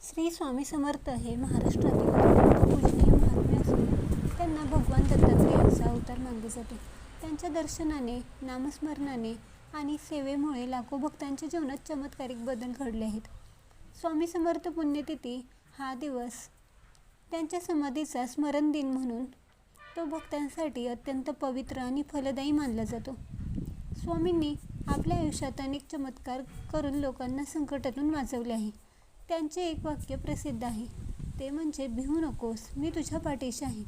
श्री स्वामी समर्थ हे महाराष्ट्रातील पूजनीय महात्मे असून त्यांना भगवान दत्तात्रेयांचा अवतार मानले जाते. त्यांच्या दर्शनाने, नामस्मरणाने आणि सेवेमुळे लाखो भक्तांच्या जीवनात चमत्कारिक बदल घडले आहेत. स्वामी समर्थ पुण्यतिथी हा दिवस त्यांच्या समाधीचा स्मरण दिन म्हणून तो भक्तांसाठी अत्यंत पवित्र आणि फलदायी मानला जातो. स्वामींनी आपल्या आयुष्यात अनेक चमत्कार करून लोकांना संकटातून वाचवले आहे. त्यांचे एक वाक्य प्रसिद्ध आहे, ते म्हणजे भिवू नकोस, मी तुझ्या पाठीशी आहे.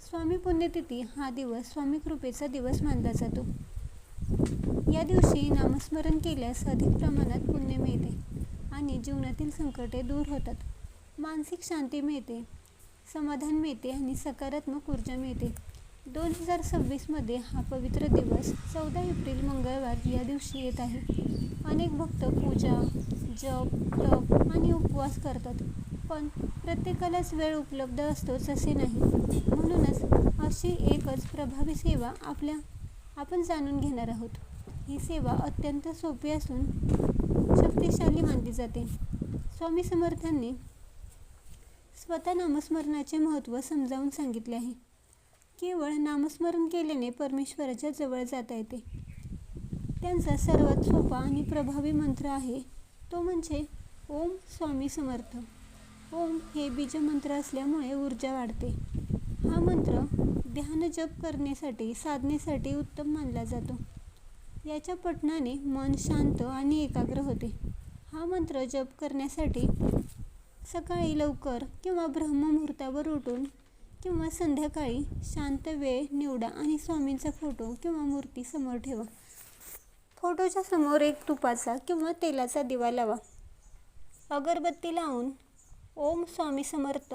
स्वामी पुण्यतिथी हा दिवस स्वामी कृपेचा दिवस मानला जातो. या दिवशी नामस्मरण केल्यास अधिक प्रमाणात पुण्य मिळते आणि जीवनातील संकटे दूर होतात. मानसिक शांती मिळते, समाधान मिळते आणि सकारात्मक ऊर्जा मिळते. 2026मध्ये हा पवित्र दिवस 14 एप्रिल मंगळवार या दिवशी येत आहे. अनेक भक्त पूजा, जप, तप आणि उपवास करतात, पण प्रत्येकालाच वेळ उपलब्ध असतोच असे नाही. म्हणूनच अशी एकच प्रभावी सेवा आपण जाणून घेणार आहोत. ही सेवा अत्यंत सोपी असून शक्तिशाली मानली जाते. स्वामी समर्थांनी स्वतः नामस्मरणाचे महत्त्व समजावून सांगितले आहे. केवळ नामस्मरण केल्याने परमेश्वराच्या जवळ जाता येते. त्यांचा सर्वात सोपा आणि प्रभावी मंत्र आहे तो म्हणजे ओम स्वामी समर्थ. ओम हे बीजमंत्र असल्यामुळे ऊर्जा वाढते. हा मंत्र ध्यान जप करण्यासाठी, साधनेसाठी उत्तम मानला जातो. याच्या पठणाने मन शांत आणि एकाग्र होते. हा मंत्र जप करण्यासाठी सकाळी लवकर किंवा ब्रह्ममुहूर्तावर उठून किंवा संध्याकाळी शांत वेळ निवडा आणि स्वामींचा फोटो किंवा मूर्ती समोर ठेवा. फोटोच्या समोर एक तुपाचा किंवा तेलाचा दिवा लावा. अगरबत्ती लावून ओम स्वामी समर्थ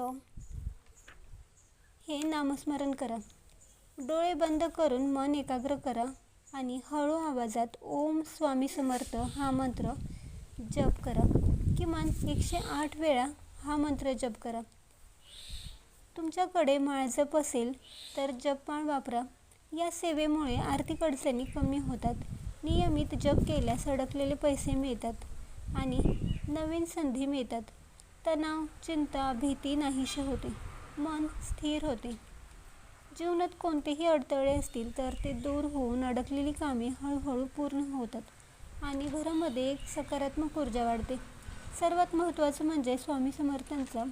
हे नामस्मरण करा. डोळे बंद करून मन एकाग्र करा आणि हळू आवाजात ओम स्वामी समर्थ हा मंत्र जप करा. किमान 108 वेळा हा मंत्र जप करा. तुमच्याकडे माळजप असेल तर जपमाळ वापरा. या सेवेमुळे आर्थिक अडचणी कमी होतात. नियमित जप केल्यास अडकलेले पैसे मिळतात आणि नवीन संधी मिळतात. तणाव, चिंता, भीती नाहीशी होते. मन स्थिर होते. जीवनात कोणतेही अडथळे असतील तर ते दूर होऊन अडकलेली कामे हळूहळू पूर्ण होतात आणि घरामध्ये एक सकारात्मक ऊर्जा वाढते. सर्वात महत्त्वाचं म्हणजे स्वामी समर्थांचा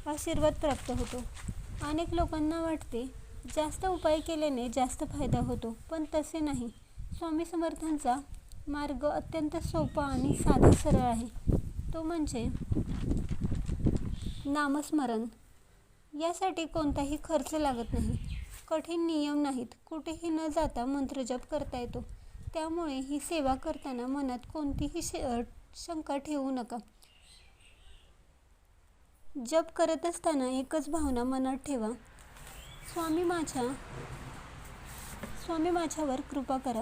आशीर्वाद प्राप्त होतो. अनेक लोकांना वाटते जास्त उपाय केल्याने जास्त फायदा होतो, पण तसे नाही. स्वामी समर्थांचा मार्ग अत्यंत सोपा आणि साधा सरळ आहे. तो म्हणजे नामस्मरण. यासाठी कोणताही खर्च लागत नाही, कठीण नियम नाहीत. कुठेही न जाता मंत्रजप करता येतो. त्यामुळे ही सेवा करताना मनात कोणतीही शंका ठेवू नका. जप करत असताना एकच भावना मनात ठेवा, स्वामी माझ्यावर कृपा करा.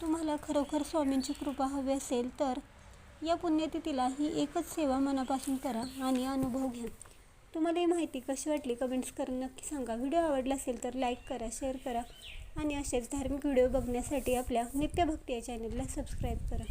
तुम्हाला खरोखर स्वामींची कृपा हवी असेल तर या पुण्यतिथीला ही एकच सेवा मनापासून करा आणि अनुभव घ्या. तुम्हाला ही माहिती कशी वाटली कमेंट्स करून नक्की सांगा. व्हिडिओ आवडला असेल तर लाईक करा, शेअर करा आणि असेच धार्मिक व्हिडिओ बघण्यासाठी आपल्या नित्यभक्ती या चॅनलला सबस्क्राईब करा.